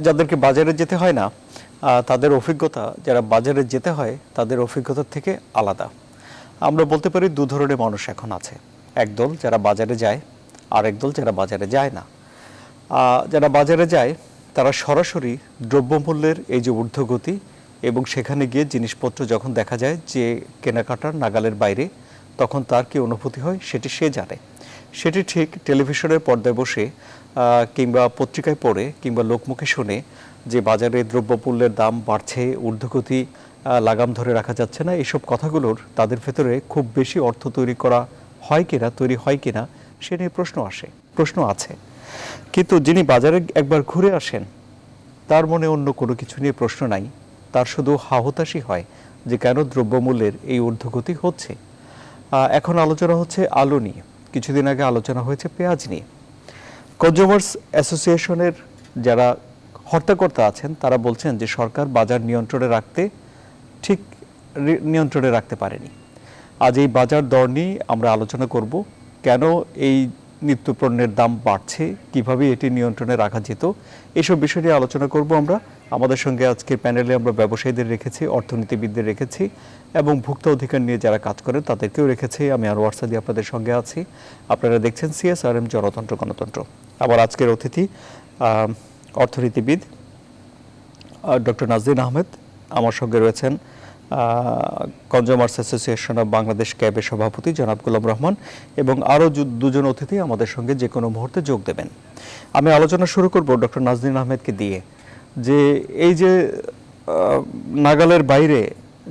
যাদেরকে বাজারে যেতে হয় না তাদের অভিজ্ঞতা, যারা বাজারে যেতে হয় তাদের অভিজ্ঞতার থেকে আলাদা। আমরা বলতে পারি দু ধরনের মানুষ এখন আছে, একদল যারা বাজারে যায় আর একদল যারা বাজারে যায় না। যারা বাজারে যায় তারা সরাসরি দ্রব্যমূল্যের এই যে ঊর্ধ্বগতি এবং সেখানে গিয়ে জিনিসপত্র যখন দেখা যায় যে কেনাকাটার নাগালের বাইরে, তখন তার কি অনুভূতি হয় সেটি সে জানে। সেটি ঠিক টেলিভিশনের পর্দায় বসে কিংবা পত্রিকায় পড়ে কিংবা লোকমুখে শুনে যে বাজারে দ্রব্যমূল্যের দাম বাড়ছে, ঊর্ধ্বগতি লাগাম ধরে রাখা যাচ্ছে না, এসব কথাগুলোর তাদের ভেতরে খুব বেশি অর্থ তৈরি হয় কিনা সে নিয়ে প্রশ্ন আছে। কিন্তু যিনি বাজারে একবার ঘুরে আসেন তার মনে অন্য কোনো কিছু নিয়ে প্রশ্ন নাই, তার শুধু হাহুতাশি হয় যে কেন দ্রব্যমূল্যের এই ঊর্ধ্বগতি হচ্ছে। এখন আলোচনা হচ্ছে আলু নিয়ে, কিছুদিন আগে আলোচনা হয়েছে পেঁয়াজ নিয়ে। কনজিউমার্স অ্যাসোসিয়েশনের যারা হর্তাকর্তা আছেন তারা বলছেন যে সরকার বাজার নিয়ন্ত্রণে রাখতে পারেনি। আজ এই বাজার দর নিয়ে আমরা আলোচনা করব, কেন এই নিত্যপণ্যের দাম বাড়ছে, কিভাবে এটি নিয়ন্ত্রণে রাখা যেত, এসব বিষয় নিয়ে আলোচনা করব আমরা। আমাদের সঙ্গে আজকের প্যানেলে আমরা ব্যবসায়ীদের রেখেছি, অর্থনীতিবিদদের রেখেছি এবং ভোক্তা অধিকার নিয়ে যারা কাজ করেন তাদেরকেও রেখেছি। আমি আনোয়ার সাদি আপনাদের সঙ্গে আছি। আপনারা দেখছেন CSRM জনতন্ত্র গণতন্ত্র। আবার আজকের অতিথি অর্থনীতিবিদ ডক্টর নাজরিন আহমেদ, আমার সঙ্গে রয়েছেন কনজিউমার্স অ্যাসোসিয়েশন অব বাংলাদেশ ক্যাবের সভাপতি জনাব গোলাম রহমান, এবং আরও দুজন অতিথি আমাদের সঙ্গে যে কোনো মুহূর্তে যোগ দেবেন। আমি আলোচনা শুরু করব ডক্টর নাজরিন আহমেদকে দিয়ে, যে এই যে নাগালের বাইরে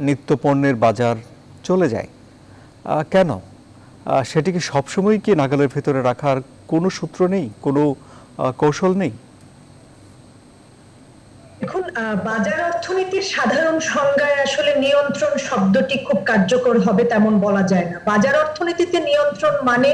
নিত্যপণ্যের বাজার চলে যায় কেন, সেটি কি সবসময় কি নাগালের ভেতরে রাখার কোনো সূত্র নেই, কোনো কৌশল নেই? এখন বাজার অর্থনীতির সাধারণ সংজ্ঞায় আসলে নিয়ন্ত্রণ শব্দটি খুব কার্যকর হবে তেমন বলা যায় না। বাজার অর্থনীতিতে নিয়ন্ত্রণ মানে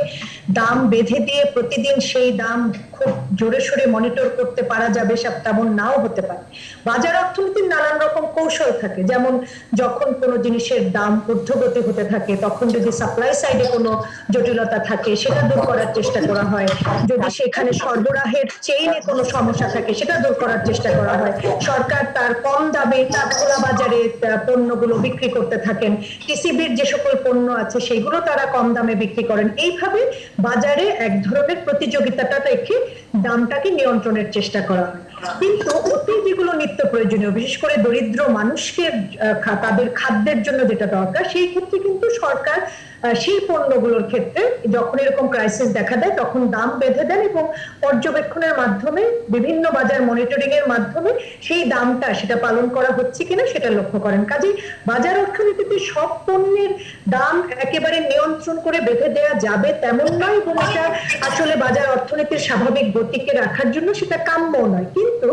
দাম বেঁধে দিয়ে প্রতিদিন সেই দাম খুব জোরে সোরে মনিটর করতে পারা যাবে, সব তেমন নাও হতে পারে। বাজার অর্থনীতির নানান রকম কৌশল থাকে, যেমন যখন কোনো জিনিসের দাম ঊর্ধ্বগতি হতে থাকে তখন যদি সাপ্লাই সাইডে কোনো জটিলতা থাকে সেটা দূর করার চেষ্টা করা হয়, যদি সেখানে সরবরাহের চেইনে কোনো সমস্যা থাকে সেটা দূর করার চেষ্টা করা হয়। সরকার তার কম দামে খোলা বাজারে পণ্যগুলো বিক্রি করতে থাকেন, টিসিবির যে সকল পণ্য আছে সেগুলো তারা কম দামে বিক্রি করেন। এইভাবে বাজারে এক ধরনের প্রতিযোগিতাটা রেখে দামটাকে নিয়ন্ত্রণের চেষ্টা করা হয়। কিন্তু অতি যেগুলো নিত্য প্রয়োজনীয়, বিশেষ করে দরিদ্র মানুষকে তাদের খাদ্যের জন্য যেটা দরকার, সেই ক্ষেত্রে কিন্তু সরকার সেই পণ্যগুলোর ক্ষেত্রে যখন এরকম ক্রাইসিস দেখা দেয় তখন দাম বেঁধে দেন এবং পর্যবেক্ষণের মাধ্যমে বিভিন্ন বাজার মনিটরিং এর মাধ্যমে সেই দামটা সেটা পালন করা হচ্ছে কিনা সেটা লক্ষ্য করেন। কাজেই বাজার অর্থনীতিতে সব পণ্যের দাম একেবারে নিয়ন্ত্রণ করে বেঁধে দেওয়া যাবে তেমন নয়, এবং এটা আসলে বাজার অর্থনীতির স্বাভাবিক গতিকে রাখার জন্য সেটা কাম্য নয়। কিন্তু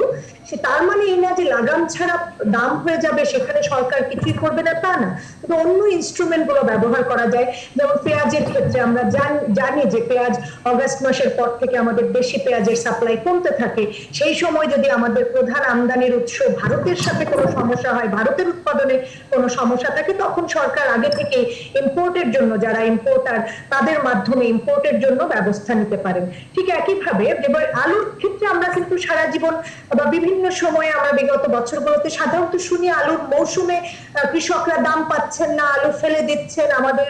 তার মানে এই না যে লাগাম ছাড়া দাম হয়ে যাবে, সেখানে সরকার কিছুই করবে না তা না, কিন্তু অন্য ইনস্ট্রুমেন্ট গুলো ব্যবহার করা যায়। যেমন পেঁয়াজের ক্ষেত্রে আমরা জানি যে পেঁয়াজ অগাস্ট মাসের পর থেকে আমাদের দেশি পেঁয়াজের সাপ্লাই কমতে থাকে। সেই সময় যদি আমাদের প্রধান আমদানির উৎস ভারতের সাথে কোনো সমস্যা হয়, ভারতের উৎপাদনে কোনো সমস্যা থাকে, তখন সরকার আগে থেকে ইম্পোর্টের জন্য যারা ইম্পোর্টার তাদের মাধ্যমে ইম্পোর্টের জন্য ব্যবস্থা নিতে পারেন। ঠিক একইভাবে এবার আলুর ক্ষেত্রে আমরা কিন্তু সারা জীবন বা বিভিন্ন সময়ে আমরা বিগত বছরগুলোতে সাধারণত শুনি আলুর মৌসুমে কৃষকরা দাম পাচ্ছেন না, আলু ফেলে দিচ্ছেন, আমাদের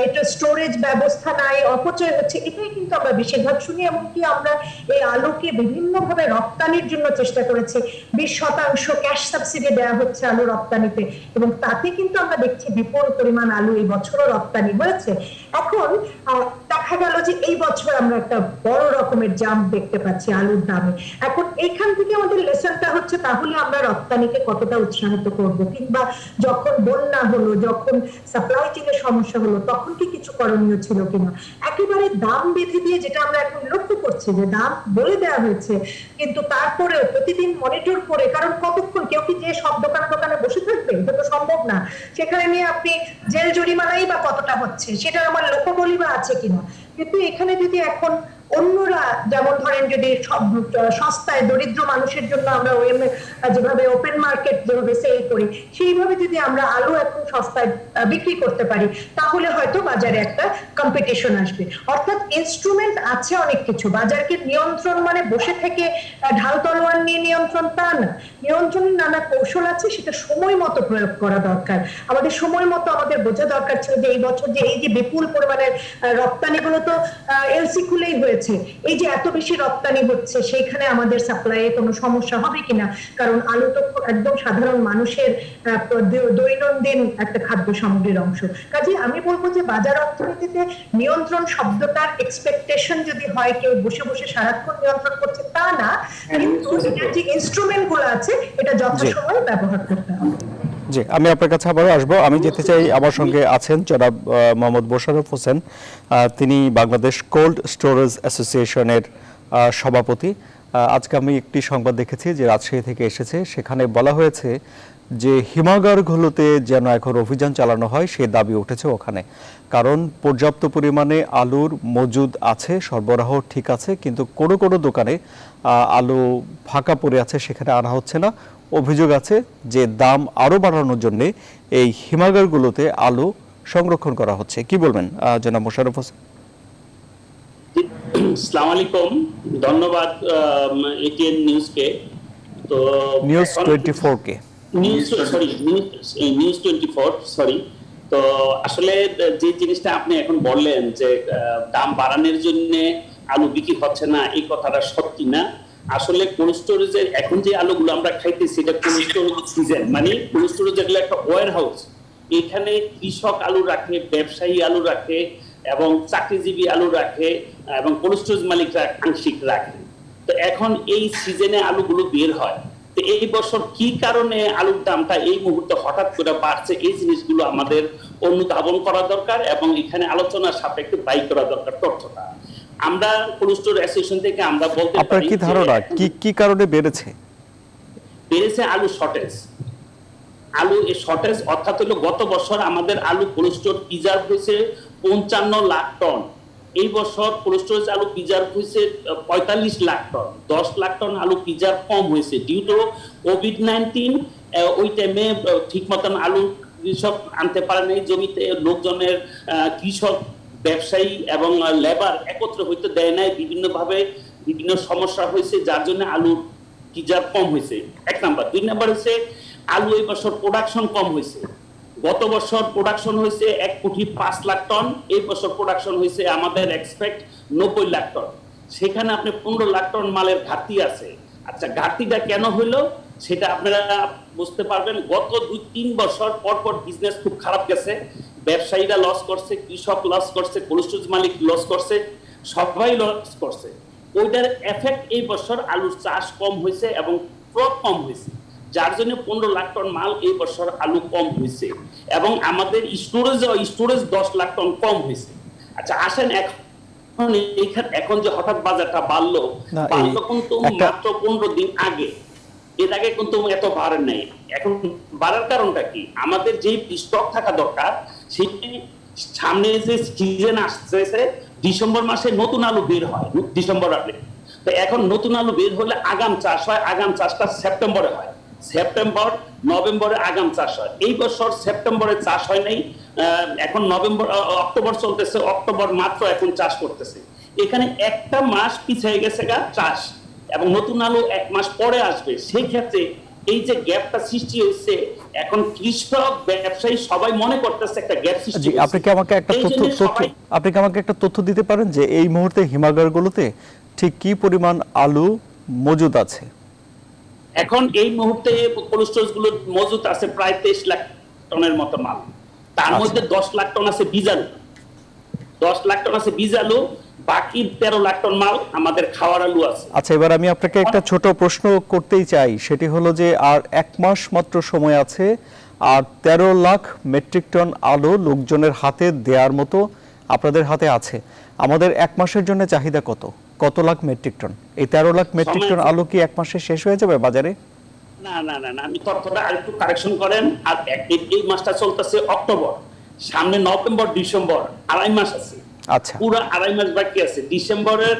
এটা স্টোরেজ ব্যবস্থা নাই, অপচয় হচ্ছে, এটাই কিন্তু আমরা বেশিরভাগ শুনি। এমনকি আমরা এই আলুকে বিভিন্ন ভাবে রপ্তানির জন্য চেষ্টা করেছি, 20% ক্যাশ সাবসিডি দেওয়া হচ্ছে আলু রপ্তানিতে, এবং তাতে কিন্তু আমরা দেখছি বিপুল পরিমাণ আলু এই বছরও রপ্তানি হয়েছে। এখন দেখা গেল যে এই বছর আমরা একটা বড় রকমের জাম্প দেখতে পাচ্ছি আলুর দামে। এখন এইখান থেকে আমাদের লেসনটা হচ্ছে তাহলে আমরা রপ্তানিকে কতটা উৎসাহিত করব, কিংবা যখন বন্যা হলো, যখন সাপ্লাই চেইনের সমস্যা হলো তখন কি কিছু করণীয় ছিল কিনা। একেবারে দাম বেঁধে দিয়ে যেটা আমরা এখন লক্ষ্য করছি যে দাম বলে দেওয়া হয়েছে, কিন্তু তারপরেও প্রতিদিন মনিটর করে, কারণ কতক্ষণ কেউ কি যে সব দোকানে বসে থাকবে, এটা তো সম্ভব না। সেখানে নিয়ে আপনি জেল জরিমানাই বা কতটা হচ্ছে সেটা আমার লোকবলি বা আছে কিনা। কিন্তু এখানে যদি এখন অন্যরা যেমন ধরেন যদি সস্তায় দরিদ্র মানুষের জন্য আমরা যেভাবে ওপেন মার্কেট যেভাবে সেল করি সেইভাবে যদি আমরা আলু এখন সস্তায় বিক্রি করতে পারি তাহলে হয়তো বাজারে একটা কম্পিটিশন আসবে। অর্থাৎ ইনস্ট্রুমেন্ট আছে অনেক কিছু, বাজারকে নিয়ন্ত্রণ মানে বসে থেকে ঢাল তলোয়ার নিয়ে নিয়ন্ত্রণ তা না, নিয়ন্ত্রণের নানা কৌশল আছে, সেটা সময় মতো প্রয়োগ করা দরকার। আমাদের সময় মতো আমাদের বোঝা দরকার ছিল যে এই বছর যে এই যে বিপুল পরিমাণের রপ্তানি গুলো তো এলসি খুলেই হয়েছে, এই যে এত বেশি রপ্তানি হচ্ছে সেইখানে আমাদের সাপ্লাইয়ে কোনো সমস্যা হবে কিনা, কারণ আলু তো একদম সাধারণ মানুষের দৈনন্দিন একটা খাদ্য সামগ্রীর অংশ। কাজে আমি বলবো যে বাজার অর্থনীতিতে নিয়ন্ত্রণ শব্দটার এক্সপেকটেশন যদি হয় কেউ বসে বসে সারাক্ষণ নিয়ন্ত্রণ করছে তা না, কিন্তু এটার যে ইনস্ট্রুমেন্ট গুলো আছে এটা যথাসময়ে ব্যবহার করতে হবে। জি, আমি আপনার কাছে আবারও আসবো। আমি যেতে চাই, আমার সঙ্গে আছেন জনাব মোহাম্মদ মোশাররফ হোসেন, তিনি বাংলাদেশ কোল্ড স্টোরেজ অ্যাসোসিয়েশনের সভাপতি। আজকে আমি একটি সংবাদ দেখেছি যে রাজশাহী থেকে এসেছে, সেখানে বলা হয়েছে যে হিমাগারগুলোতে যেন এখন অভিযান চালানো হয় সে দাবি উঠেছে ওখানে, কারণ পর্যাপ্ত পরিমাণে আলুর মজুদ আছে, সরবরাহ ঠিক আছে, কিন্তু কোনো কোনো দোকানে আলু ফাঁকা পড়ে আছে, সেখানে আনা হচ্ছে না। অভিযোগ আছে যে দাম আরও বাড়ানোর জন্য এই হিমাগারগুলোতে আলু সংরক্ষণ করা হচ্ছে। কি বলবেন জনাব মোশাররফ হোসেন? আসসালামু আলাইকুম, ধন্যবাদ এটিএন নিউজকে। তো নিউজ 24 কে নিউজ 24 সরি। তো আসলে যে জিনিসটা আপনি এখন বললেন যে দাম বাড়ানোর জন্য আলু বিক্রি হচ্ছে না, এই কথাটা সত্যি না। আসলে কোল্ড স্টোরেজের এখন যে আলুগুলো আমরা খাইতেছি এটা কোল্ড স্টোরেজ সিজন, মানে কোল্ড স্টোরেজ যেগুলো একটা ওয়্যার হাউস, এখানে কৃষক আলু রাখে, ব্যবসায়ী আলু রাখে এবং চাকরিজীবী আলু রাখে এবং কোল্ড স্টোরেজ মালিকরা আংশিক রাখে। তো এখন এই সিজনে আলুগুলো বের হয়, তো এই বছর কি কারণে আলুর দামটা এই মুহূর্তে হঠাৎ করে বাড়ছে, এই জিনিসগুলো আমাদের অনুধাবন করা দরকার এবং এখানে আলোচনার সাপেক্ষে বাই করা দরকার তথ্যটা। আমরা কোল্ড স্টোর অ্যাসোসিয়েশন থেকে আমরা বলতে পারি, আপনার কি ধারণা কি কারণে বেড়েছে? আলু শর্টেজ। আলু এই শর্টেজ অর্থাৎ হলো গত বছর আমাদের আলু কোল্ড স্টোর প্রিজার্ভ হয়েছে 55 লাখ টন, এই বছর কোল্ড স্টোরেজ আলু প্রিজার্ভ হয়েছে 45 লাখ টন, 10 লাখ টন আলু প্রিজার্ভ কম হয়েছে ডিউ টু কোভিড-19। ওই টাইমে ঠিক মতন আলু কৃষক আনতে পারে নাই, জমিতে লোকজনের কৃষক ব্যবসায়ী এবং লেবার একত্র হইতে দেয় নাই, বিভিন্নভাবে বিভিন্ন সমস্যা হয়েছে, যার জন্য আলুর প্রিজার্ভ কম হয়েছে, এক নাম্বার। দুই নাম্বার হচ্ছে আলু এই বছর প্রোডাকশন কম হয়েছে। গত বছর প্রোডাকশন হয়েছে 1.5 লাখ টন, এই বছর প্রোডাকশন হয়েছে আমাদের এক্সপেক্ট 90 লাখ টন, সেখানে আপনি 15 লাখ টন মালের ঘাটতি আছে। আচ্ছা, ঘাটতিটা কেন হলো সেটা আপনারা বুঝতে পারবেন। গত 2-3 বছর পর বিজনেস খুব খারাপ গেছে, ব্যবসায়ীরা লস করছে, কৃষক লস করছে, কোল্ড স্টোরেজ মালিক লস করছে, সবাই লস করছে। ওইটার এফেক্ট এই বছর আলুর চাষ কম হয়েছে এবং ক্রপ কম হয়েছে, যার জন্য 15 লাখ টন মাল এই বছর আলু কম হয়েছে এবং আমাদের স্টোরেজ 10 লাখ টন কম হয়েছে। আচ্ছা আসেন, এখন যে হঠাৎ বাজারটা বাড়লো কিন্তু মাত্র 15 দিন আগে, এর আগে কিন্তু এত বাড়ে নাই। এখন বাড়ার কারণটা কি? আমাদের যে স্টক থাকা দরকার, সেটি সামনে যে সিজন আসছে ডিসেম্বর মাসে নতুন আলু বের হয়, ডিসেম্বর আগে। তো এখন নতুন আলু বের হলে আগাম চাষ হয়, আগাম চাষটা সেপ্টেম্বরে হয়, সেপ্টেম্বর নভেম্বরে আগাম চাষ হয়। এই বছর সেপ্টেম্বরে চাষ হয় নাই, এখন অক্টোবর চলতেছে, অক্টোবর মাত্র এখন চাষ করতেছে, এখানে একটা মাস পিছিয়ে গেছে চাষ এবং নতুন আলু 1 মাস পরে আসবে। সেই ক্ষেত্রে এই যে গ্যাপটা সৃষ্টি হয়েছে, এখন কৃষক ব্যবসায়ী সবাই মনে করতেছে একটা গ্যাপ সৃষ্টি। আপনি কি আমাকে একটা তথ্য দিতে পারেন যে এই মুহূর্তে হিমাগারগুলোতে ঠিক কি পরিমাণ আলু মজুদ আছে? এখন এই মুহূর্তে কোল্ড স্টোরেজ গুলো মজুদ আছে প্রায় 23 লাখ টনের মতো মাল, তার মধ্যে 10 লাখ টন আছে বীজ আলু, 10 লাখ টন আছে বীজ আলু, বাকি 13 লাখ টন মাল আমাদের খাওয়ার আলু আছে। আচ্ছা, এবার আমি আপনাকে একটা ছোট প্রশ্ন করতেই চাই, সেটি হলো যে আর 1 মাস মাত্র সময় আছে, আর 13 লাখ মেট্রিক টন আলু লোকজনের হাতে দেওয়ার মতো আপনাদের হাতে আছে। আমাদের 1 মাসের জন্য চাহিদা কত লাখ মেট্রিক টন? এই 13 লাখ মেট্রিক টন আলু কি 1 মাসে শেষ হয়ে যাবে বাজারে? না, আমি তথ্যটা আরেকটু কারেকশন করেন। আর এই মাসটা চলতেছে অক্টোবর, সামনে নভেম্বর ডিসেম্বর 2.5 মাস আছে। আচ্ছা, পুরো 2.5 মাস বাকি আছে। ডিসেম্বরের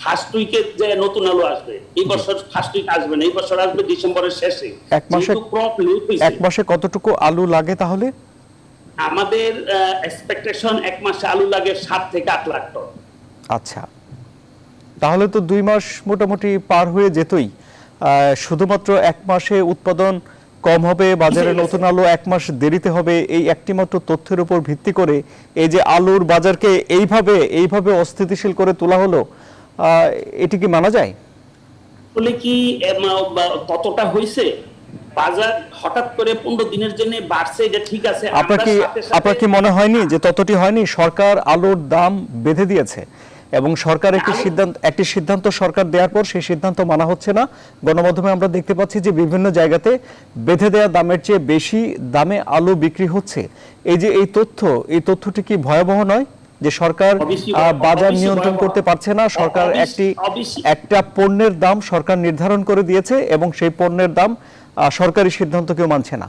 ফার্স্ট উইকে যে নতুন আলু আসবে, এই বছর ফার্স্ট উইক আসবে না, এই বছর আসবে ডিসেম্বরের শেষে। এক মাসে কতটুকু আলু লাগে তাহলে? আমাদের এক্সপেকটেশন 1 মাসে আলু লাগে 7 থেকে 8 লাখ টন। আচ্ছা, তাহলে তো 2 মাস মোটামুটি পার হয়ে যেতই। শুধুমাত্র 1 মাসে উৎপাদন কম হবে, বাজারে নতুন আলু 1 মাস দেরিতে হবে, এই একটি মাত্র তথ্যের উপর ভিত্তি করে এই যে আলুর বাজারকে এইভাবে অস্থিতিশীল করে তোলা হলো, এটি কি মানা যায়? বলে কি ততটা হয়েছে? বাজার হঠাৎ করে 15 দিনের জন্য বাড়ছে, এটা ঠিক আছে। আপনার কি মনে হয়নি যে ততটি হয়নি? সরকার আলুর দাম বেঁধে দিয়েছে এবং সরকার একটি সিদ্ধান্ত সরকার দেওয়ার পর সেই সিদ্ধান্ত মানা হচ্ছে না। গণমাধ্যমে আমরা দেখতে পাচ্ছি যে বিভিন্ন জায়গাতে বেঁধে দেওয়া দামের চেয়ে বেশি দামে আলু বিক্রি হচ্ছে। এই যে এই তথ্যটি কি ভয়াবহ নয় যে সরকার বাজার নিয়ন্ত্রণ করতে পারছে না? সরকার একটা পণ্যের দাম সরকার নির্ধারণ করে দিয়েছে এবং সেই পণ্যের দাম সরকারি সিদ্ধান্ত কেউ মানছে না,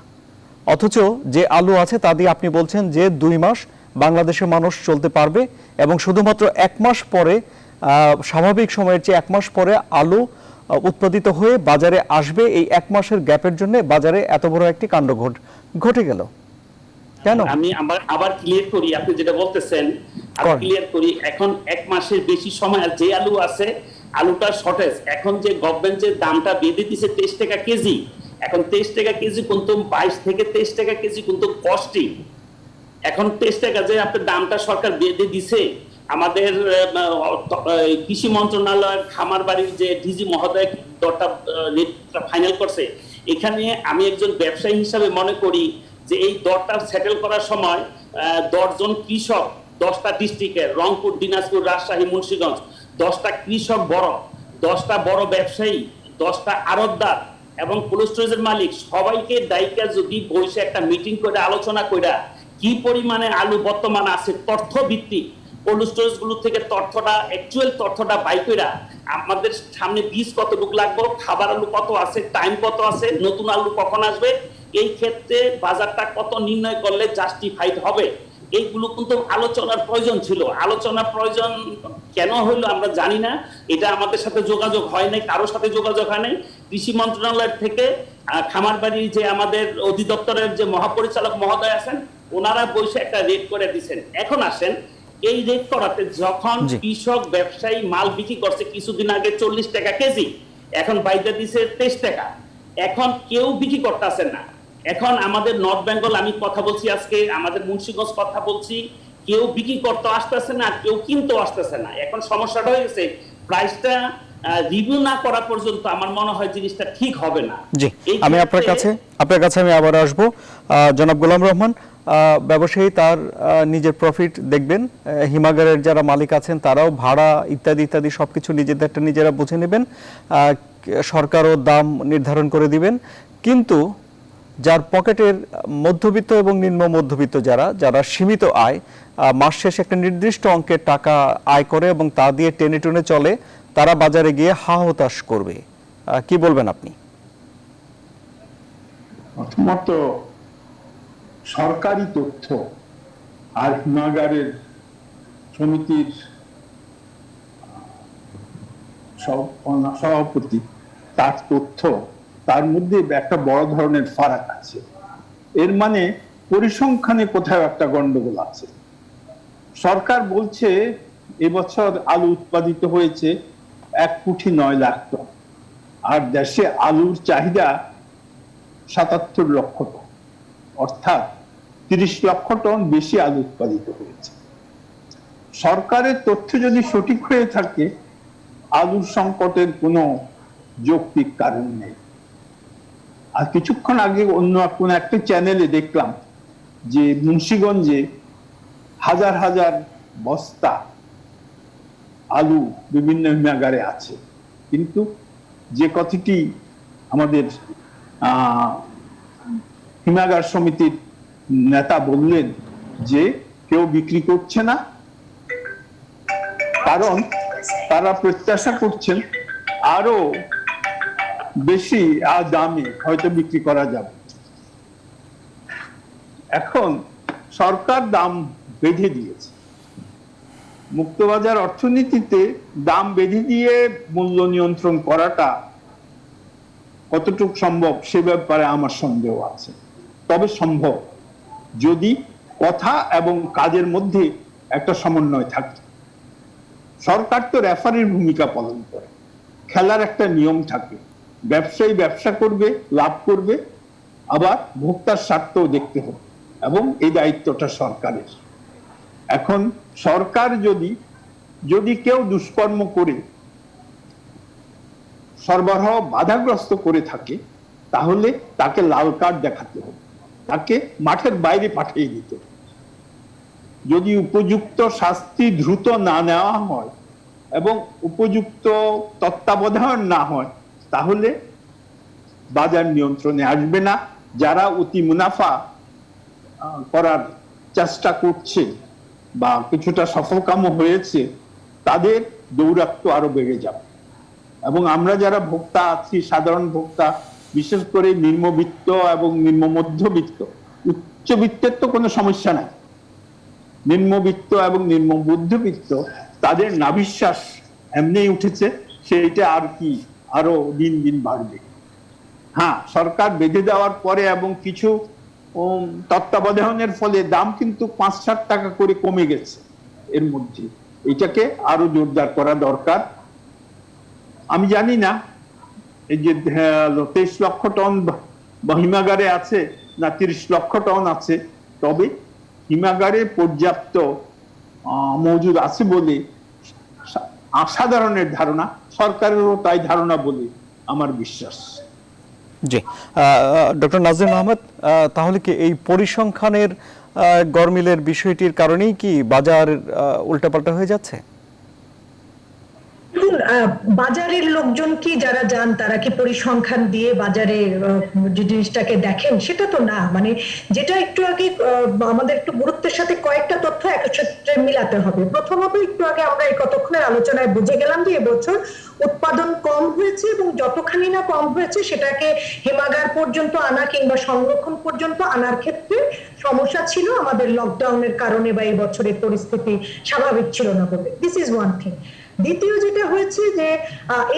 অথচ যে আলু আছে তা দিয়ে আপনি বলছেন যে 2 মাস বাংলাদেশের মানুষ চলতে পারবে এবং শুধুমাত্র 1 মাস পরে, স্বাভাবিক সময়ের চেয়ে 1 মাস পরে আলু উৎপাদিত হয়ে বাজারে আসবে। এই 1 মাসের গ্যাপের জন্য বাজারে এত বড় একটি কাণ্ড ঘটে গেল কেন? আমি আবার ক্লিয়ার করি, আপনি যেটা বলতেছেন ক্লিয়ার করি। এখন 1 মাসের বেশি সময় আর যে আলু আছে আলুটার শর্টেজ। এখন যে গভর্নমেন্ট যে দামটা বেঁধে দিছে 23 টাকা কেজি, এখন 23 টাকা কেজি কিন্তু 22 থেকে 23 টাকা কেজি কিন্তু কস্টিং। এখন 23 টাকা যে আপনার দামটা সরকার বেঁধে দিছে, আমাদের কৃষি মন্ত্রণালয়ের খামারবাড়ির যে ডিজি মহোদয় দরটা ফাইনাল করছে, এখানে আমি একজন ব্যবসায়ী হিসাবে মনে করি যে এই দরটা সেটেল করার সময় 10 জন কৃষক 10টা ডিস্ট্রিক্টের, রংপুর, দিনাজপুর, রাজশাহী, মুন্সিগঞ্জ, 10টা কৃষক বড়, 10টা বড় ব্যবসায়ী, 10টা আড়তদার এবং কোল্ড স্টোরেজের মালিক সবাইকে দায়িকা যদি বসে একটা মিটিং করে আলোচনা কইরা কি পরিমাণে আলু বর্তমান আছে তথ্য ভিত্তিক কোল্ড স্টোরেজ গুলো থেকে অ্যাকচুয়াল তথ্যটা বাই কইরা আমাদের সামনে বীজ কতটুকু লাগবে, খাবার আলু কত আছে, টাইম কত আছে, নতুন আলু কখন আসবে, এই ক্ষেত্রে বাজারটা কত নির্ণয় করলে জাস্টিফাইড হবে, এইগুলো কিন্তু আলোচনার প্রয়োজন ছিল। আলোচনার প্রয়োজন কেন হইলো আমরা জানি না, এটা আমাদের সাথে যোগাযোগ হয় নাই, কারোর সাথে যোগাযোগ হয় নাই। কৃষি মন্ত্রণালয়ের থেকে খামারবাড়ির যে আমাদের অধিদপ্তরের যে মহাপরিচালক মহোদয় আছেন, ওনারা বসে একটা রেট করে দিচ্ছেন। এখন আসেন, এই রেট করাতে যখন কৃষক ব্যবসায়ী মাল বিক্রি করছে কিছুদিন আগে 40 টাকা কেজি, এখন বাইরে দিছে 23 টাকা, এখন কেউ বিক্রি করতেছে না। এখন আমাদের নর্থ বেঙ্গল, আমি কথা বলছি আজকে, আমাদের মুন্সিগঞ্জ কথা বলছি, কেউ বিক্রি করতে আসতেছে না, কেউ কিনতেও আসতেছে না। এখন সমস্যাটা হয়ে গেছে, প্রাইসটা রিভিউ না করা পর্যন্ত আমার মনে হয় জিনিসটা ঠিক হবে না। জি, আমি আপনার কাছে আমি আবার আসব। জনাব গোলাম রহমান, ব্যবসায়ী তার নিজের প্রফিট দেখবেন, হিমাগারের যারা মালিক আছেন তারাও ভাড়া ইত্যাদি সবকিছু নিজেরা বুঝে নেবেন, সরকারও দাম নির্ধারণ করে দিবেন। কিন্তু যার পকেটের মধ্যবিত্ত এবং নিম্ন মধ্যবিত্ত যারা সীমিত আয়, মাস শেষে একটা নির্দিষ্ট অঙ্কের টাকা আয় করে এবং তা দিয়ে টেনে টুনে চলে, তারা বাজারে গিয়ে হা হতাশ করবে। কি বলবেন আপনি? প্রথমত সরকারি তথ্য আর হিমাগারের সমিতির সভাপতি তার তথ্য, তার মধ্যে একটা বড় ধরনের ফারাক আছে। এর মানে পরিসংখ্যানে কোথাও একটা গন্ডগোল আছে। সরকার বলছে এবছর আলু উৎপাদিত হয়েছে 1.9 লাখ টন, আর দেশে আলুর চাহিদা 77 লক্ষ টন, অর্থাৎ 30 লক্ষ টন বেশি আলু উৎপাদিত হয়েছে। সরকারের তথ্য যদি সঠিক হয়ে থাকে, আলুর সংকটের কোনো যৌক্তিক কারণ নেই। আর কিছুক্ষণ আগে অন্য কোন একটা চ্যানেলে দেখলাম যে মুন্সিগঞ্জে হাজার হাজার বস্তা আলু বিভিন্ন হিমাগারে আছে, কিন্তু যে কথাটি আমাদের হিমাগার সমিতির নেতা বললেন যে কেউ বিক্রি করছে না, কারণ তারা প্রত্যাশা করছেন আরো বেশি দামে হয়তো বিক্রি করা যাবে। এখন সরকার দাম বেঁধে দিয়েছে, মুক্তবাজার অর্থনীতিতে দাম বেঁধে দিয়ে মূল্য নিয়ন্ত্রণ করাটা কতটুকু সম্ভব সে ব্যাপারে আমার সন্দেহ আছে। তবে সম্ভব যদি কথা এবং কাজের মধ্যে একটা সমন্বয় থাকে। সরকার তো রেফারির ভূমিকা পালন করে, খেলার একটা নিয়ম থাকে, ব্যবসায়ী ব্যবসা করবে, লাভ করবে, আবার ভোক্তার স্বার্থও দেখতে হবে, এবং এই দায়িত্বটা সরকারের। এখন সরকার যদি কেউ দুষ্কর্ম করে সরবরাহ বাধাগ্রস্ত করে থাকে, তাহলে তাকে লাল কার্ড দেখাতে হবে, তাকে মাঠের বাইরে পাঠিয়ে দিতে হবে। যদি উপযুক্ত শাস্তি দ্রুত না নেওয়া হয় এবং উপযুক্ত তত্ত্বাবধান না হয়, তাহলে বাজার নিয়ন্ত্রণে আসবে না। যারা অতি মুনাফা করার চেষ্টা করছে বা কিছুটা সফলকামও হয়েছে, তাদের দৌরাত্ম্য আরো বেড়ে যাবে। এবং আমরা যারা ভোক্তা আছি, সাধারণ ভোক্তা, বিশেষ করে নিম্নবিত্ত এবং নিম্ন মধ্যবিত্ত, উচ্চবিত্তের তো কোনো সমস্যা নাই, নিম্নবিত্ত এবং নিম্ন মধ্যবিত্ত, তাদের নাভিশ্বাস এমনিই উঠেছে, সেইটা আর কি আরো দিন দিন বাড়বে। হ্যাঁ, সরকার বেঁধে দেওয়ার পরে এবং কিছু তত্ত্বাবধানের ফলে দাম কিন্তু 5-7 টাকা করে কমে গেছে। এর মধ্যে এটাকে আরো জোরদার করা দরকার। আমি জানি না এই যে 23 লক্ষ টন হিমাগারে আছে না 30 লক্ষ টন আছে, তবে হিমাগারে পর্যাপ্ত মজুদ আছে বলে সাধারণের ধারণা, সরকারেরও তাই ধারণা বলে আমার বিশ্বাস। জি, ডক্টর নাজিম আহমেদ, তাহলে কি এই পরিসংখ্যানের গরমিলের বিষয়টির কারণেই কি বাজার উল্টাপাল্টা হয়ে যাচ্ছে? বাজারের লোকজন কি যারা যান তারা কি পরিসংখ্যান দিয়ে বাজারে যে জিনিসটাকে দেখেন? সেটা তো না। মানে যেটা একটু আগে আমাদের একটু গুরুত্বের সাথে কয়েকটা তথ্য একসাথে মিলাতে হবে। প্রথমত, একটু আগে আমরা এই কতক্ষণের আলোচনায় বুঝে গেলাম যে এবছর উৎপাদন কম হয়েছে, এবং যতখানি না কম হয়েছে সেটাকে হিমাগার পর্যন্ত আনা কিংবা সংরক্ষণ পর্যন্ত আনার ক্ষেত্রে সমস্যা ছিল আমাদের লকডাউনের কারণে, বা এই বছরের পরিস্থিতি স্বাভাবিক ছিল না বলে। This is one thing. দ্বিতীয় যেটা হয়েছে যে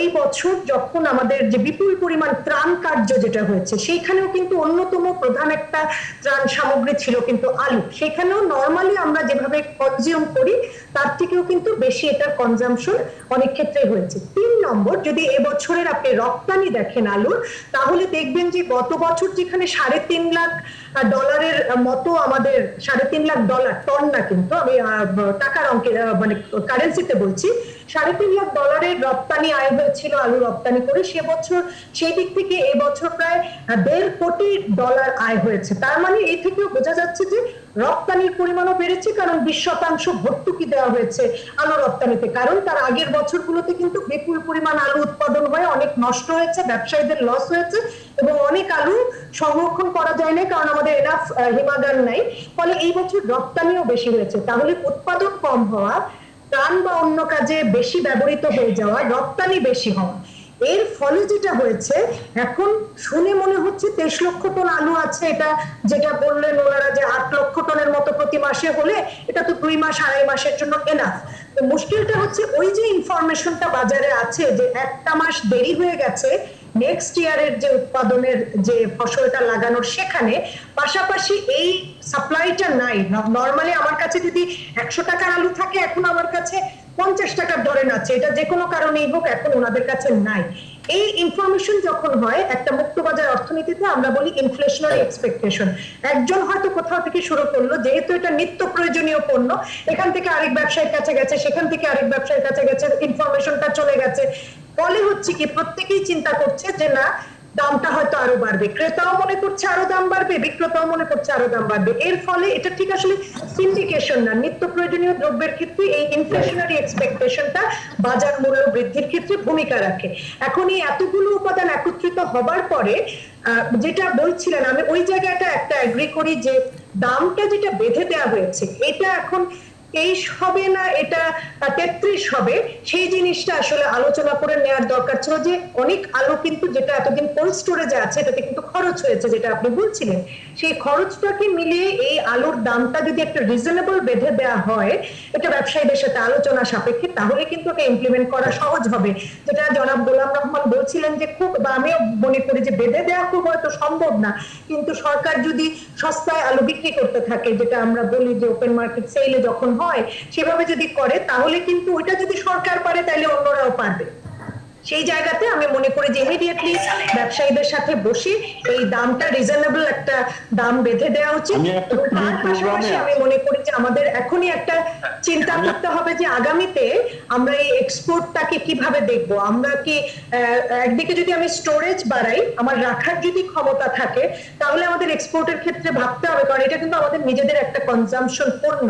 এই বছর যখন আমাদের যে বিপুল পরিমাণ ত্রাণ কার্য যেটা হয়েছে, সেইখানেও কিন্তু অন্যতম প্রধান একটা ত্রাণ সামগ্রী ছিল কিন্তু আলু। সেখানেও নর্মালি আমরা যেভাবে কনজিউম করি তার থেকেও কিন্তু বেশি এটার কনজাম্পশন অনেক ক্ষেত্রে হয়েছে। 3 নম্বর, যদি এবছরের আপনি রপ্তানি দেখেন আলুর, তাহলে দেখবেন যে গত বছর যেখানে $3.5 লাখ ডলারের মতো আমাদের, $3.5 লাখ ডলার, টন না কিন্তু, আমি টাকার অঙ্কে মানে কারেন্সিতে বলছি, $3.5 লাখ ডলারের রপ্তানি আয় হয়েছিল আলু রপ্তানি করে। সে বছর সেই দিক থেকে এবছর প্রায় $1.5 কোটি আয় হয়েছে। তার মানে এই থেকেও বোঝা যাচ্ছে যে রপ্তানির পরিমাণও বেড়েছে, কারণ 20% ভর্তুকি দেওয়া হয়েছে আলু রপ্তানিতে। কারণ তার আগের বছরগুলোতে কিন্তু বিপুল পরিমাণ আলু উৎপাদন হয়ে অনেক নষ্ট হয়েছে, ব্যবসায়ীদের লস হয়েছে, এবং অনেক আলু সংরক্ষণ করা যায় না কারণ আমাদের এনাফ হিমাগার নাই। ফলে এই বছর রপ্তানিও বেশি হয়েছে। তাহলে উৎপাদন কম হওয়া, ত্রাণ বা অন্য কাজে বেশি ব্যবহৃত হয়ে যাওয়া, রপ্তানি বেশি হওয়া, এর ফলে যেটা হয়েছে, এখন শুনে মনে হচ্ছে 23 লক্ষ টন আলু আছে, এটা যেটা বললেন ওনারা যে 8 লক্ষ টনের মতো প্রতি মাসে হলে এটা তো 2 মাস 2.5 মাসের জন্য এনাফ। তো মুশকিলটা হচ্ছে ওই যে ইনফরমেশনটা বাজারে আছে যে একটা মাস দেরি হয়ে গেছে নেক্সট ইয়ারের যে উৎপাদনের যে ফসলটা লাগানোর, সেখানে পাশাপাশি এই সাপ্লাইটা নাই। নরমালি আমার কাছে যদি 100 টাকার আলু থাকে, এখন আমার কাছে 50 টাকার ধরেন আছে, এটা যে কোনো কারণেই হোক এখন ওনাদের কাছে নাই। এই ইনফরমেশন যখন হয় একটা মুক্তবাজার অর্থনীতিতে, আমরা বলি ইনফ্লেশনারি এক্সপেকটেশন। একজন হয়তো কোথাও থেকে শুরু করলো, যেহেতু এটা নিত্য প্রয়োজনীয় পণ্য, এখান থেকে আরেক ব্যবসায়ীর কাছে গেছে, সেখান থেকে আরেক ব্যবসায়ীর কাছে গেছে, ইনফরমেশনটা চলে গেছে। ফলে হচ্ছে কি, প্রত্যেকেই চিন্তা করছে যে না, দামটা হয়তো আরো বাড়বে, ক্রেতাও মনে করছে আরো দাম বাড়বে, বিক্রেতাও মনে করছে আরো দাম বাড়বে। এর ফলে এটা ঠিক আসলে সিন্ডিকেশন না, নিত্য প্রয়োজনীয় দ্রব্যের ক্ষেত্রে এই ইনফ্লেশনারি এক্সপেকটেশনটা বাজার মূল্য বৃদ্ধির ক্ষেত্রে ভূমিকা রাখে। এখন এই এতগুলো উপাদান একত্রিত হবার পরে যেটা বলছিলেন, আমি ওই জায়গাটা একটা এগ্রি করি যে দামটা যেটা বেঁধে দেওয়া হয়েছে, এটা এখন 23 হবে না এটা 33 হবে, সেই জিনিসটা আসলে আলোচনা করে নেওয়ার দরকার ছিল। যে অনেক আলু কিন্তু যেটা এতদিন কোল্ড স্টোরেজে আছে এটাতে কিন্তু খরচ হয়েছে, যেটা আপনি বলছিলেন, সেই খরচটাকে মিলিয়ে এই আলুর দামটা যদি একটা রিজনেবল বেঁধে দেওয়া হয়, এটা ব্যবসায়ীদের সাথে আলোচনা সাপেক্ষে, তাহলে কিন্তু এটা ইমপ্লিমেন্ট করা সহজ হবে। যেটা জনাব গোলাম রহমান বলছিলেন যে খুব, বা আমিও মনে করি যে বেঁধে দেওয়া খুব হয়তো সম্ভব না, কিন্তু সরকার যদি সস্তায় আলু বিক্রি করতে থাকে, যেটা আমরা বলি যে ওপেন মার্কেট সেলে যখন হয়, সেভাবে যদি করে, তাহলে কিন্তু ওইটা যদি সরকার পারে তাহলে অন্যরাও পারবে। সেই জায়গাতে আমি মনে করি যে ইমিডিয়েটলি ব্যবসায়ীদের সাথে বসে এই দামটা রিজনেবল একটা দাম বেঁধে দেওয়া উচিত। এবং তার পাশাপাশি আমি মনে করি যে আমাদের এখনই একটা চিন্তা করতে হবে যে আগামীতে আমরা এই এক্সপোর্টটাকে কিভাবে দেখব। আমরা কি একদিকে যদি আমি স্টোরেজ বাড়াই, আমার রাখার যদি ক্ষমতা থাকে, তাহলে আমাদের এক্সপোর্টের ক্ষেত্রে ভাবতে হবে, কারণ এটা কিন্তু আমাদের নিজেদের একটা কনজাম্পশন পণ্য।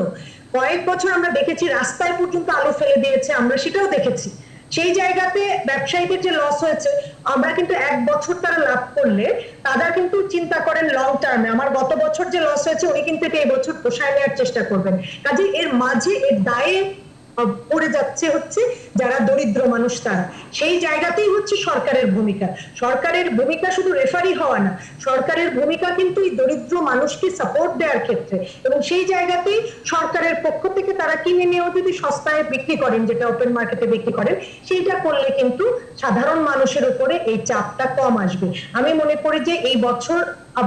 কয়েক বছর আমরা দেখেছি রাস্তায় পর্যন্ত আলু ফেলে দিয়েছে, আমরা সেটাও দেখেছি। সেই জায়গাতে ব্যবসায়ীদের যে লস হয়েছে, আমরা কিন্তু এক বছর তারা লাভ করলে তারা কিন্তু চিন্তা করেন লং টার্মে। আমার গত বছর যে লস হয়েছে উনি কিন্তু এটা এই বছর পোষায় নেওয়ার চেষ্টা করবেন। কাজে এর মাঝে এর দায়ে পড়ে যাচ্ছে হচ্ছে যারা দরিদ্র মানুষ, তারা। সেই জায়গাতেই হচ্ছে সরকারের ভূমিকা। সরকারের ভূমিকা শুধু রেফারি হওয়া না, সরকারের ভূমিকা কিন্তু এই দরিদ্র মানুষকে সাপোর্ট দেওয়ার ক্ষেত্রে। এবং সেই জায়গাতেই সরকারের পক্ষ থেকে তারা কিনে নিয়েও যদি সস্তায় বিক্রি করেন, যেটা ওপেন মার্কেটে বিক্রি করেন, সেইটা করলে কিন্তু সাধারণ মানুষের উপরে এই চাপটা কম আসবে। আমি মনে করি যে এই বছর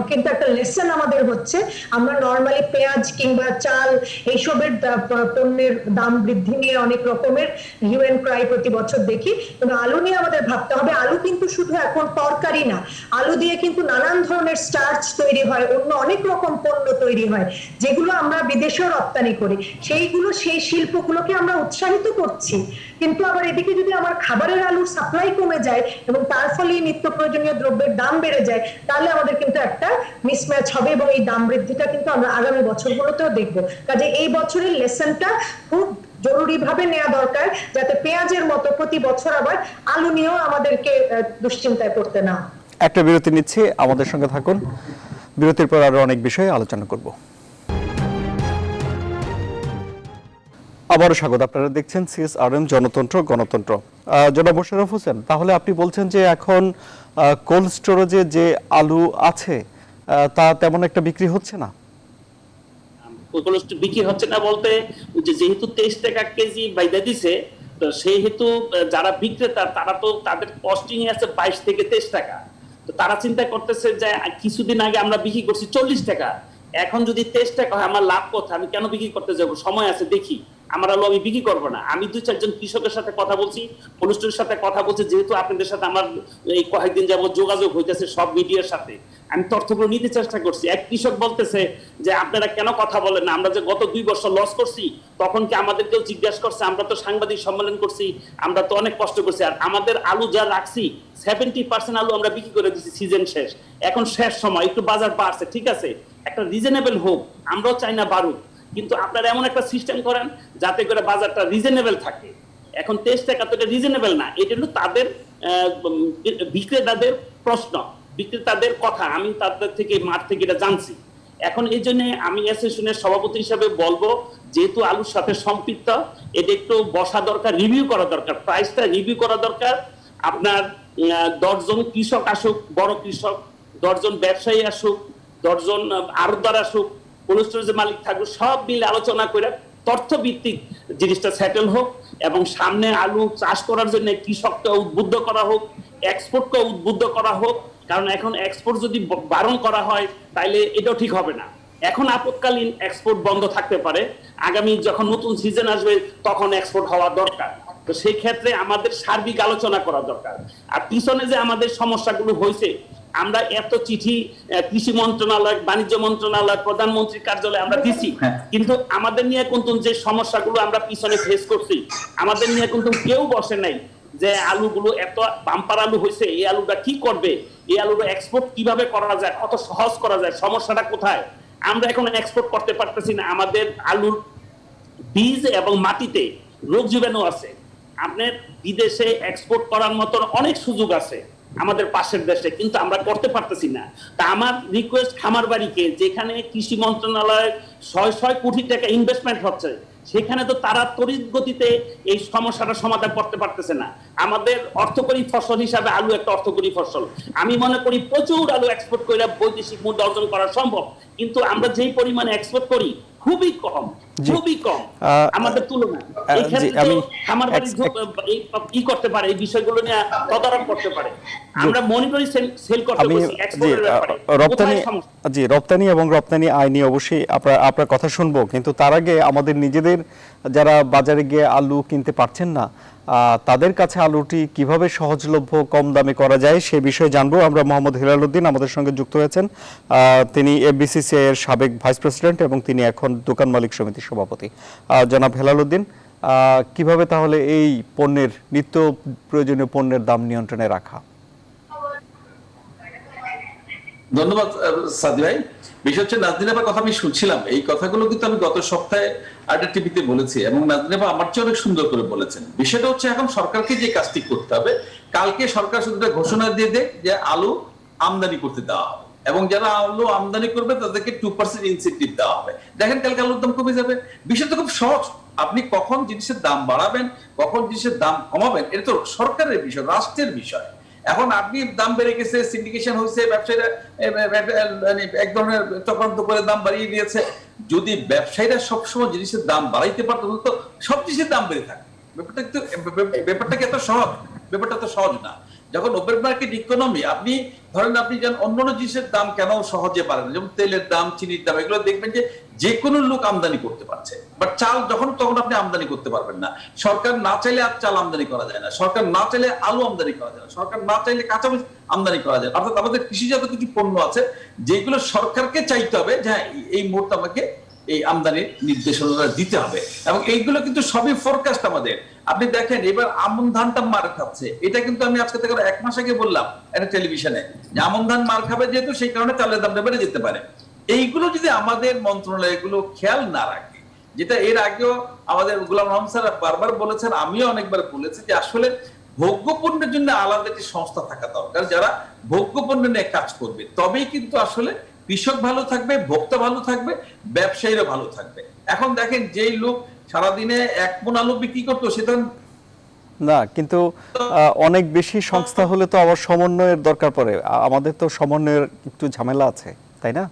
কিন্তু একটা লেসন আমাদের হচ্ছে। আমরা নরমালি পেঁয়াজ কিংবা চাল এইসবের পণ্যের দাম বৃদ্ধি নিয়ে অনেক রকমের হিউ অ্যান্ড ক্রাই প্রতি বছর দেখি, কিন্তু আলু নিয়ে আমাদের ভাবতে হবে। আলু কিন্তু শুধু এখন তরকারি না, আলু দিয়ে কিন্তু নানান ধরনের স্টার্চ তৈরি হয়, অন্য অনেক রকম পণ্য তৈরি হয়, যেগুলো আমরা বিদেশেও রপ্তানি করি। সেইগুলো, সেই শিল্পগুলোকে আমরা উৎসাহিত করছি, কিন্তু আবার এদিকে যদি আমার খাবারের আলুর সাপ্লাই কমে যায় এবং তার ফলে নিত্য প্রয়োজনীয় দ্রব্যের দাম বেড়ে যায়, তাহলে আমাদের কিন্তু একটা মিসম্যাচ হবে এবং এই দাম বৃদ্ধিটা কিন্তু আমরা আগামী বছরগুলোতেও দেখবো। কাজে এই বছরের লেসনটা খুব জরুরি ভাবে নেওয়া দরকার, যাতে পেঁয়াজের মতো প্রতি বছর আবার আলু নিয়েও আমাদেরকে দুশ্চিন্তায় পড়তে না। একটা বিরতি নিচ্ছি, আমাদের সঙ্গে থাকুন। বিরতির পর আরো অনেক বিষয়ে আলোচনা করব। আবারও স্বাগত। আপনারা দেখছেন CSRM জনতন্ত্র গণতন্ত্র। জনাব মোশাররফ হোসেন, তাহলে আপনি বলছেন যে এখন কোল্ড স্টোরেজে যে আলু আছে তা তেমন একটা বিক্রি হচ্ছে না? বিক্রি হচ্ছে না বলতে, যেহেতু 23 টাকা কেজি বাইদা দিছে, তো সেই হেতু যারা বিক্রেতা তারা তো তাদের কস্টিং আছে 22 থেকে 23 টাকা। তো তারা চিন্তা করতেছে যে কিছুদিন আগে আমরা বিক্রি করছি 40 টাকা, এখন যদি 23 টাকা হয় আমার লাভ কোথায়, আমি কেন বিক্রি করতে যাবো, সময় আছে দেখি, আমার আলু আমি বিক্রি করবো না। আমি 2-4 কৃষকের সাথে কথা বলছি, অনুষ্ঠানের সাথে কথা বলছি, যেহেতু আপনাদের সাথে আমার এই কয়েকদিন যাবত যোগাযোগ হইতেছে সব মিডিয়ার সাথে, আমি তথ্যগুলো নিতে চেষ্টা করছি। এক কৃষক বলতেছে যে আপনারা কেন কথা বলেন না, আমরা যে গত 2 বছর লস করছি তখন কি আমাদেরকেও জিজ্ঞাসা করছে, আমরা তো সাংবাদিক সম্মেলন করছি, আমরা তো অনেক কষ্ট করছি, আর আমাদের আলু যা রাখছি 70% আলু আমরা বিক্রি করে দিচ্ছি, সিজন শেষ, এখন শেষ সময়, একটু বাজার বাড়ছে, ঠিক আছে, একটা রিজনেবল হোক, আমরাও চাই না বাড়ুক, কিন্তু আপনারা এমন একটা সিস্টেম করেন যাতে করে বাজারটা রিজনেবল থাকে। এখন 23 টাকা তো এটা রিজনেবল না, এটা হলো তাদের বিক্রেতাদের প্রশ্ন, বিক্রেতাদের কথা, আমি তাদের থেকে মাঠ থেকে এটা জানছি। এখন এই জন্য আমি অ্যাসোসিয়েশনের সভাপতি হিসাবে বলবো, যেহেতু আলুর সাথে সম্পৃক্ত, এটা একটু বসা দরকার, রিভিউ করা দরকার, প্রাইসটা রিভিউ করা দরকার। আপনার 10 জন কৃষক আসুক, বড় কৃষক, 10 জন ব্যবসায়ী আসুক, 10 জন আড়তদার আসুক, কোল্ড স্টোরেজের মালিক থাকবে, সব মিলে আলোচনা করে তথ্যভিত্তিক জিনিসটা সেটেল হোক, এবং সামনে আলু চাষ করার জন্য কৃষককে উদ্বুদ্ধ করা হোক, এক্সপোর্টকে উদ্বুদ্ধ করা হোক, কারণ এখন এক্সপোর্ট যদি বারণ করা হয় তাহলে এটাও ঠিক হবে না। এখন আপৎকালীন এক্সপোর্ট বন্ধ থাকতে পারে, আগামী যখন নতুন সিজন আসবে তখন এক্সপোর্ট হওয়া দরকার। তো সেই ক্ষেত্রে আমাদের সার্বিক আলোচনা করা দরকার। আর পিছনে যে আমাদের সমস্যাগুলো হয়েছে, আমরা এত চিঠি কৃষি মন্ত্রণালয়, বাণিজ্য মন্ত্রণালয়, প্রধানমন্ত্রীর কার্যালয়ে আমরা দিছি, কিন্তু আমাদের নিয়ে কিন্তু যে সমস্যাগুলো আমরা পিছনে ফেস করছি, আমাদের নিয়ে কিন্তু কেউ বসে নাই যে আলুগুলো এত বাম্পার আলু হয়েছে, এই আলুটা কি করবে, এই আলুটা এক্সপোর্ট কিভাবে করা যায়, কত সহজ করা যায়, সমস্যাটা কোথায়। আমরা এখন এক্সপোর্ট করতে পারতেছি না, আমাদের আলুর বীজ এবং মাটিতে রোগ জীবাণু আছে। আপনার বিদেশে এক্সপোর্ট করার মতন অনেক সুযোগ আছে আমাদের পাশের দেশে, কিন্তু আমরা করতে পারতেছি না। তা আমার রিকোয়েস্ট খামারবাড়িকে, যেখানে কৃষি মন্ত্রণালয় 600 কোটি টাকা ইনভেস্টমেন্ট হচ্ছে, সেখানে তো তারা তড়িৎ গতিতে এই সমস্যাটা সমাধান করতে পারতেছে না। আমাদের অর্থকরী ফসল হিসাবে আলু একটা অর্থকরী ফসল। আমি মনে করি প্রচুর আলু এক্সপোর্ট করে বৈদেশিক মুদ্রা অর্জন করা সম্ভব, কিন্তু আমরা যেই পরিমাণে এক্সপোর্ট করি খুবই কম, খুবই কম আমাদের তুলনায়। এই ক্ষেত্রে খামার বাড়ি কি করতে পারে, এই বিষয়গুলো নিয়ে তদারক করতে পারে। আমরা মনিটরিং সেল করতে বলছি এক্সপোর্টের ব্যাপারে। রপ্তানি এবং রপ্তানি আইন নিয়ে অবশ্যই আপনার কথা শুনবো, কিন্তু তার আগে আমাদের নিজেদের যারা বাজারে গিয়ে আলু কিনতে পারছেন না তাদের কাছে আলুটি কিভাবে সহজলভ্য কম দামে করা যায় সে বিষয়ে জানবো। আমরা মোহাম্মদ হেলাল উদ্দিন আমাদের সঙ্গে যুক্ত হয়েছেন। তিনি এফবিসিসিআই এর সাবেক ভাইস প্রেসিডেন্ট এবং তিনি এখন দোকান মালিক সমিতির সভাপতি। জনাব হেলাল উদ্দিন, কিভাবে তাহলে এই পণ্যের নিত্য প্রয়োজনীয় পণ্যের দাম নিয়ন্ত্রণে রাখা? ধন্যবাদ সাদি ভাই। বিষয় হচ্ছে নাজনীন আপার কথা আমি শুনছিলাম, এই কথাগুলো কিন্তু আমি গত সপ্তাহে একটা টিভিতে বলেছি এবং নাজনীন আপা আমার চেয়ে অনেক সুন্দর করে বলেছেন। বিষয়টা হচ্ছে এখন সরকারকে যে কাজটি করতে হবে, কালকে সরকার শুধু ঘোষণা দিয়ে দেয় যে আলু আমদানি করতে দেওয়া হবে এবং যারা আলু আমদানি করবে তাদেরকে 2% ইনসেন্টিভ দেওয়া হবে। দেখেন কালকে আলুর দাম কমে যাবে। বিষয়টা খুব সহজ। আপনি কখন জিনিসের দাম বাড়াবেন, কখন জিনিসের দাম কমাবেন, এটা তো সরকারের বিষয়, রাষ্ট্রের বিষয়। এখন আপনি দাম বেড়ে গেছে, সিন্ডিকেশন হয়েছে, ব্যবসায়ীরা এক ধরনের চক্রান্ত করে দাম বাড়িয়ে দিয়েছে। যদি ব্যবসায়ীরা সবসময় জিনিসের দাম বাড়াইতে পারতো তো সব জিনিসের দাম বেড়ে থাকে। ব্যাপারটা কি এত সহজ? ব্যাপারটা তো সহজ না। যখন ওপেন মার্কেট ইকোনমি, আপনি ধরেন আপনি যেন অন্যান্য জিনিসের দাম কেন সহজে পারেন, যেমন তেলের দাম, চিনির দাম, এগুলো দেখবেন যে কোনো লোক আমদানি করতে পারছে। বাট চাল যখন তখন আপনি আমদানি করতে পারবেন না। সরকার না চাইলে আর চাল আমদানি করা যায় না, সরকার না চাইলে আলু আমদানি করা যায় না, সরকার না চাইলে কাঁচামরিচ আমদানি করা যায়। অর্থাৎ আমাদের কৃষিজাত কিছু পণ্য আছে যেগুলো সরকারকে চাইতে হবে যে হ্যাঁ এই মুহূর্তে আমাকে এই আমদানির নির্দেশনা দিতে হবে, এবং এইগুলো কিন্তু সবই ফোরকাস্ট আমাদের। আপনি দেখেন এবার আমন ধানটা মার খাচ্ছে, এটা কিন্তু আমি আজকে থেকে 1 মাস আগে বললাম একটা টেলিভিশনে যে আমন ধান মার খাবে, যেহেতু সেই কারণে চালের দামটা বেড়ে যেতে পারে। এইগুলো যদি আমাদের মন্ত্রণালয় এগুলো খেয়াল না রাখে, যেটা এর আগেও আমাদের গোলাম রহমান স্যার বারবার বলেছেন, আমিও অনেকবার বলেছি যে আসলে ভোগ্য পণ্যের জন্য আলাদা একটি সংস্থা থাকা দরকার যারা ভোগ্য পণ্য নিয়ে কাজ করবে, তবেই কিন্তু আসলে কৃষক ভালো থাকবে, ভোক্তা ভালো থাকবে, ব্যবসায়ীরা ভালো থাকবে। এখন দেখেন যেই লোক সারাদিনে 1 মণ আলু বিক্রি করতো সেটা না, কিন্তু অনেক বেশি সংস্থা হলে তো আবার সমন্বয়ের দরকার পড়ে। আমাদের তো সমন্বয়ের একটু ঝামেলা আছে, তাই না?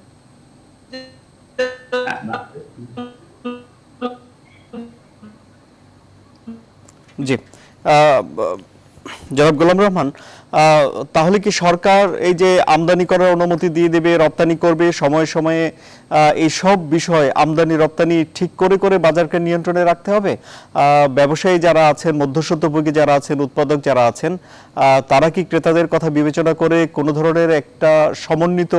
জি, জনাব গোলাম রহমান, তাহলে কি সরকার এই যে আমদানি করার অনুমতি দিয়ে দেবে, রপ্তানি করবে, সময়ে সময়ে এই সব বিষয় আমদানি রপ্তানি ঠিক করে করে বাজারকে নিয়ন্ত্রণে রাখতে হবে? ব্যবসায়ী যারা আছেন, মধ্যস্বত্বভোগী যারা আছেন, উৎপাদক যারা আছেন, তারা কি ক্রেতাদের কথা বিবেচনা করে কোনো ধরনের একটা সমন্বিত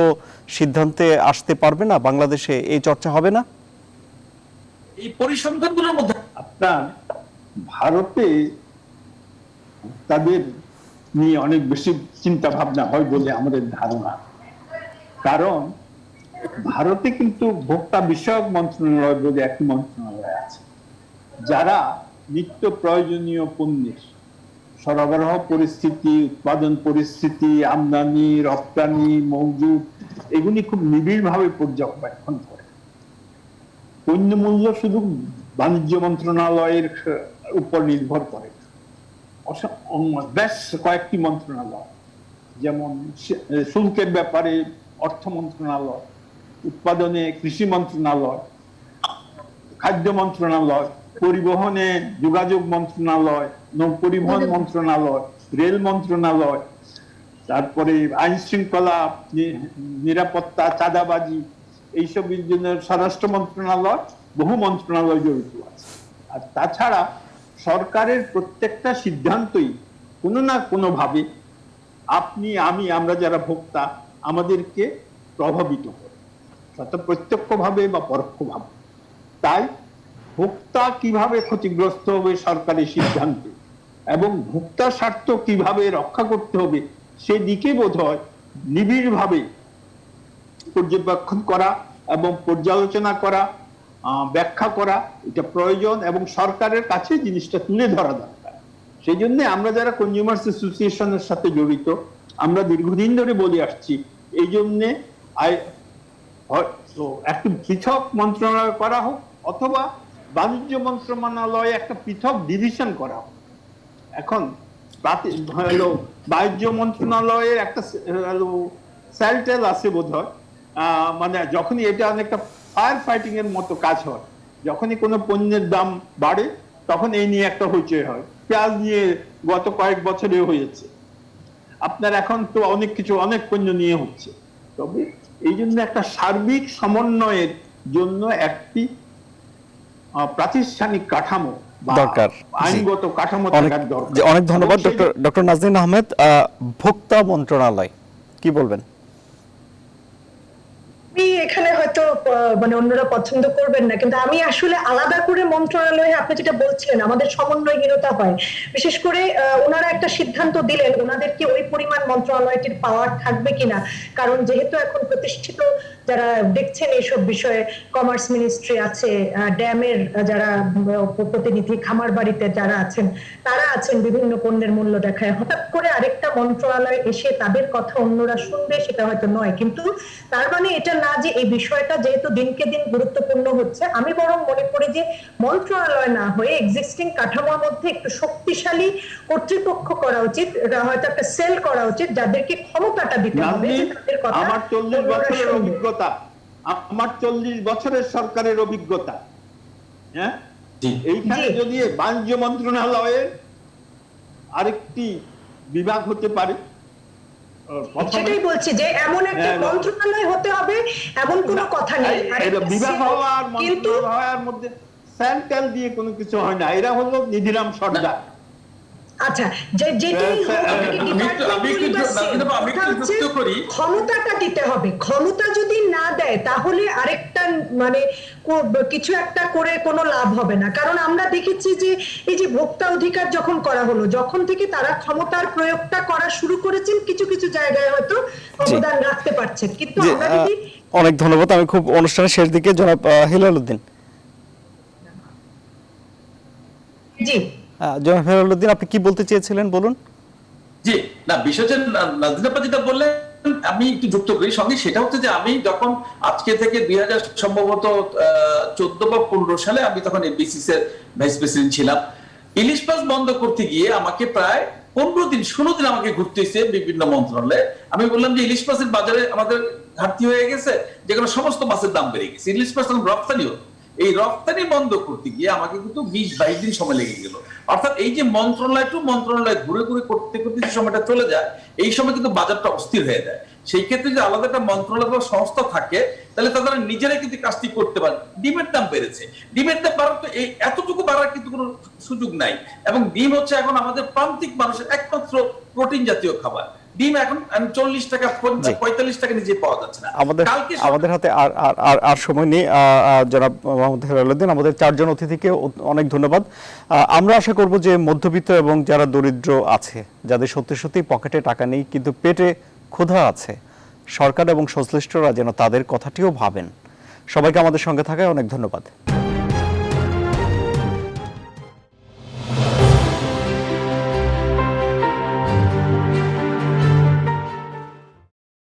সিদ্ধান্তে আসতে পারবে না? বাংলাদেশে এই চর্চা হবে না? এই পরিসংখ্যানগুলোর মধ্যে আপনার ভারতে তাদের নিয়ে অনেক বেশি চিন্তা ভাবনা হয় বলে আমাদের ধারণা। কারণ ভারতে কিন্তু ভোক্তা বিষয়ক মন্ত্রণালয় বলে একটি মন্ত্রণালয় আছে, যারা নিত্য প্রয়োজনীয় পণ্যের সরবরাহ পরিস্থিতি, উৎপাদন পরিস্থিতি, আমদানি রপ্তানি, মজুদ, এগুলি খুব নিবিড়ভাবে পর্যবেক্ষণ করে। পণ্য মূল্য শুধু বাণিজ্য মন্ত্রণালয়ের উপর নির্ভর করে, বেশ কয়েকটি মন্ত্রণালয়, যেমন শুল্কের ব্যাপারে অর্থ মন্ত্রণালয়, উৎপাদনে কৃষি মন্ত্রণালয়, খাদ্য মন্ত্রণালয়, পরিবহনে যোগাযোগ মন্ত্রণালয়, নৌপরিবহন মন্ত্রণালয়, রেল মন্ত্রণালয়, তারপরে আইন শৃঙ্খলা, নিরাপত্তা, চাঁদাবাজি, এইসবের জন্য স্বরাষ্ট্র মন্ত্রণালয়, বহু মন্ত্রণালয় জড়িত আছে। আর তাছাড়া সরকারের প্রত্যেকটা সিদ্ধান্তই কোনো না কোনো ভাবে আপনি, আমি, আমরা যারা ভোক্তা, আমাদেরকে প্রভাবিত করে, প্রত্যক্ষভাবে বা পরোক্ষভাবে। তাই ভোক্তা কিভাবে ক্ষতিগ্রস্ত হবে সরকারের সিদ্ধান্তে, এবং ভোক্তার স্বার্থ কিভাবে রক্ষা করতে হবে সেদিকে বোধহয় নিবিড়ভাবে পর্যবেক্ষণ করা এবং পর্যালোচনা করা, ব্যাখ্যা করা এটা প্রয়োজন, এবং সরকারের কাছে জিনিসটা তুলে ধরা দরকার। সেই জন্য আমরা যারা কনজিউমার্স অ্যাসোসিয়েশনের সাথে জড়িত, আমরা দীর্ঘদিন ধরে বলে আসছি, এই জন্য একটু পৃথক মন্ত্রণালয় করা হোক, অথবা বাণিজ্য মন্ত্রণালয়ে একটা পৃথক ডিভিশন করা হোক। এখন বাণিজ্য মন্ত্রণালয়ের একটা সেলটেল আছে বোধহয়, মানে যখনই এটা অনেকটা ফায়ার ফাইটিং এর মতো কাজ হয়, যখনই কোনো পণ্যের দাম বাড়ে তখন এই নিয়ে একটা হইচই হয়। পেঁয়াজ নিয়ে গত কয়েক বছরে হয়েছে, আপনার এখন তো অনেক পণ্য নিয়ে হচ্ছে। তবে এই জন্য একটা সার্বিক সমন্বয়ের জন্য একটি প্রাতিষ্ঠানিক কাঠামো দরকার, আইনগত কাঠামো থাকার দরকার। অনেক ধন্যবাদ ডক্টর নাজনীন আহমেদ। ভোক্তা মন্ত্রণালয় কি বলবেন? এখানে হয়তো মানে অন্যরা পছন্দ করবেন না, কিন্তু আমি আসলে আলাদা করে মন্ত্রণালয়ে আপনি যেটা বলছিলেন আমাদের সমন্বয়হীনতা হয়, বিশেষ করে ওনারা একটা সিদ্ধান্ত দিলেন ওনাদের কি ওই পরিমাণ মন্ত্রণালয়টির পাওয়ার থাকবে কিনা, কারণ যেহেতু এখন প্রতিষ্ঠিত যারা দেখছেন এইসব বিষয়ে কমার্স মিনিস্ট্রি আছে, ড্যামের যারা প্রতিনিধি, খামার বাড়িতে যারা আছেন তারা আছেন, বিভিন্ন পণ্যের মূল্য দেখায়, হঠাৎ করে আরেকটা মন্ত্রণালয় এসে তাদের কথা অন্যরা শুনবে সেটা হয়তো নয়। কিন্তু তার মানে এটা না যে এই বিষয়টা যেহেতু দিনকে দিন গুরুত্বপূর্ণ হচ্ছে, আমি বরং মনে করি যে মন্ত্রণালয় না হয়ে এক্সিস্টিং কাঠামোর মধ্যে একটু শক্তিশালী কর্তৃপক্ষ করা উচিত, হয়তো একটা সেল করা উচিত যাদেরকে ক্ষমতাটা দিতে হবে যে তাদের কথা। আমার 40 বছরের অভিজ্ঞতা, আমার 40 বছরের সরকারের অভিজ্ঞতা, হ্যাঁ, এইখানে যদি বাণিজ্য মন্ত্রণালয়ের আরেকটি বিভাগ হতে পারে, সেটাই বলছি যে এমন একটা মন্ত্রণালয় হতে হবে এমন কোনো কথা নেই। বিভাগ হওয়ার মন্ত্রণালয়ের মধ্যে সেন্ট্রাল দিয়ে কোনো কিছু হয় না, এরা হলো নিধিরাম সর্দার। আচ্ছা, ক্ষমতাটা দিতে হবে, ক্ষমতা যদি না দেয় তাহলে আরেকটা মানে কিছু একটা করে কোনো লাভ হবে না। কারণ আমরা দেখেছি যে এই যে ভোক্তা অধিকার যখন করা হলো, যখন থেকে তারা ক্ষমতার প্রয়োগটা করা শুরু করেছেন, কিছু কিছু জায়গায় হয়তো অবদান রাখতে পারছেন, কিন্তু আমরা যদি। অনেক ধন্যবাদ। আমি খুব অনুষ্ঠানের শেষ দিকে জনাব হেলাল উদ্দিন। জি জনাব হেলাল উদ্দিন, আপনি কি বলতে চেয়েছিলেন বলুন। জি না, বিষয় যে নাজনীন আপা যেটা বললেন আমি একটু যুক্ত করি সঙ্গে, সেটা হচ্ছে যে আমি যখন আজকে থেকে 2000 সম্ভবত 14 বা 15 সালে আমি তখন এফবিসিস এর ভাইস প্রেসিডেন্ট ছিলাম। ইলিশ মাছ বন্ধ করতে গিয়ে আমাকে প্রায় 16 দিন আমাকে ঘুরতে হয়েছে বিভিন্ন মন্ত্রণালয়ে। আমি বললাম যে ইলিশ মাছের বাজারে আমাদের ঘাটতি হয়ে গেছে, যেগুলো সমস্ত মাছের দাম বেড়ে গেছে, ইলিশ মাছ তখন রপ্তানি হতো। এই রপ্তানি বন্ধ করতে গিয়ে আমাকে কিন্তু 20-22 দিন সময় লেগে গেল। অর্থাৎ এই যে মন্ত্রণালয় টু মন্ত্রণালয় ঘুরে ঘুরে করতে করতে যে সময়টা চলে যায়, এই সময় কিন্তু বাজারটা অস্থির হয়ে যায়। সেই ক্ষেত্রে যে আলাদা একটা মন্ত্রণালয় বা সংস্থা থাকে, তাহলে তারা নিজেরাই কিন্তু কাজটি করতে পারে। ডিমের দাম বেড়েছে, ডিমের দাম বাড়ার তো এই এতটুকু বাড়ার কিন্তু কোনো সুযোগ নাই। এবং ডিম হচ্ছে এখন আমাদের প্রান্তিক মানুষের একমাত্র প্রোটিন জাতীয় খাবার। ডিম এখন 40 টাকা 45 টাকা নিচে পাওয়া যাচ্ছে না। আমাদের হাতে আর সময় নেই। জনাব মোহাম্মদ হেলাল উদ্দিন, আমাদের 4 জন অতিথিকে অনেক ধন্যবাদ। আমরা আশা করব যে মধ্যবিত্ত এবং যারা দরিদ্র আছে, যাদের সত্যি সত্যি পকেটে টাকা নেই কিন্তু পেটে ক্ষুধা আছে, সরকার এবং সংশ্লিষ্টরা যেন তাদের কথাটিও ভাবেন। সবাইকে আমাদের সঙ্গে থাকায় অনেক ধন্যবাদ।